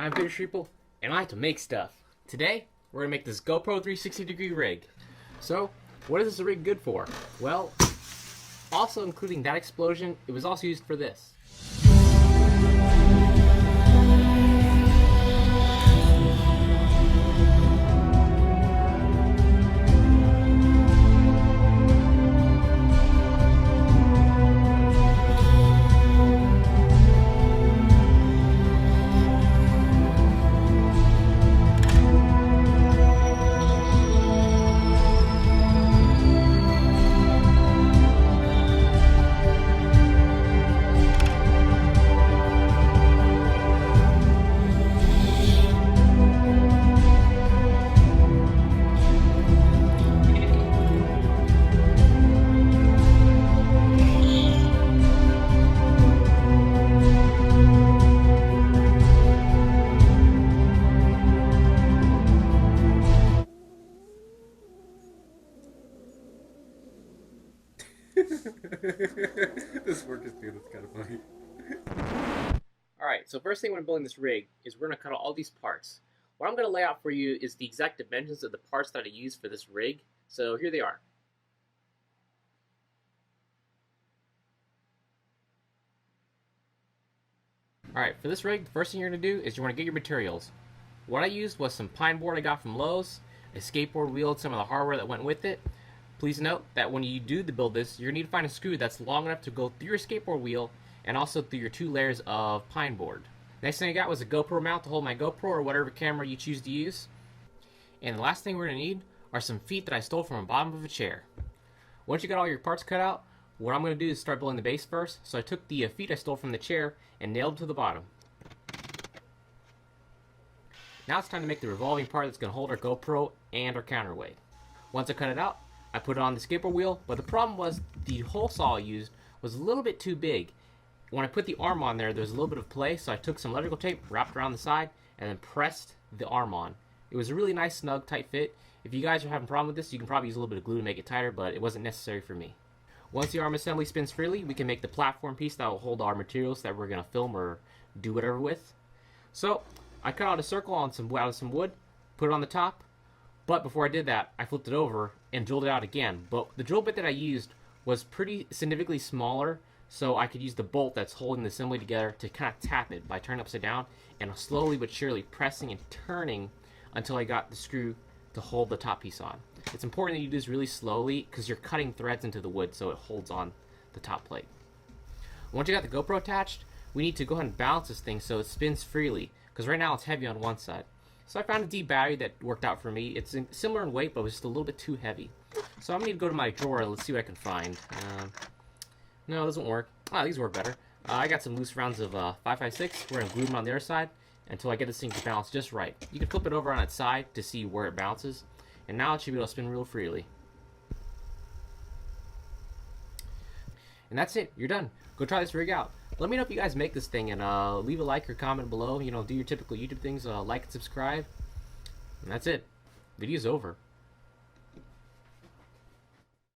I'm Peter Schriepel, and I like to make stuff. Today, we're going to make this GoPro 360-degree rig. So, what is this rig good for? Well, also including that explosion, it was also used for this. This work is good. It's kind of funny. Alright, so first thing when building this rig is we're going to cut out all these parts. What I'm going to lay out for you is the exact dimensions of the parts that I use for this rig. So here they are. Alright, for this rig, the first thing you're going to do is you want to get your materials. What I used was some pine board I got from Lowe's, a skateboard wheel, and some of the hardware that went with it. Please note that when you do build this, you're going to need to find a screw that's long enough to go through your skateboard wheel and also through your 2 layers of pine board. Next thing I got was a GoPro mount to hold my GoPro or whatever camera you choose to use. And the last thing we're going to need are some feet that I stole from the bottom of a chair. Once you got all your parts cut out, what I'm going to do is start building the base first. So I took the feet I stole from the chair and nailed them to the bottom. Now it's time to make the revolving part that's going to hold our GoPro and our counterweight. Once I cut it out, I put it on the skateboard wheel, but the problem was the hole saw I used was a little bit too big. When I put the arm on there was a little bit of play, so I took some electrical tape, wrapped around the side, and then pressed the arm on. It was a really nice, snug, tight fit. If you guys are having a problem with this, you can probably use a little bit of glue to make it tighter, but it wasn't necessary for me. Once the arm assembly spins freely, we can make the platform piece that will hold our materials that we're going to film or do whatever with. So, I cut out a circle on out of some wood, put it on the top, but before I did that, I flipped it over and drilled it out again. But the drill bit that I used was pretty significantly smaller, so I could use the bolt that's holding the assembly together to kind of tap it by turning upside down and slowly but surely pressing and turning until I got the screw to hold the top piece on. It's important that you do this really slowly because you're cutting threads into the wood so it holds on the top plate. Once you got the GoPro attached, we need to go ahead and balance this thing so it spins freely because right now it's heavy on one side. So I found a D battery that worked out for me. It's similar in weight, but it was just a little bit too heavy. So I'm going to go to my drawer and let's see what I can find. No, it doesn't work. Oh, these work better. I got some loose rounds of 556. We're going to glue them on the other side until I get this thing to balance just right. You can flip it over on its side to see where it bounces. And now it should be able to spin real freely. And that's it. You're done. Go try this rig out. Let me know if you guys make this thing and leave a like or comment below. You know, do your typical YouTube things. Like and subscribe. And that's it. Video's over.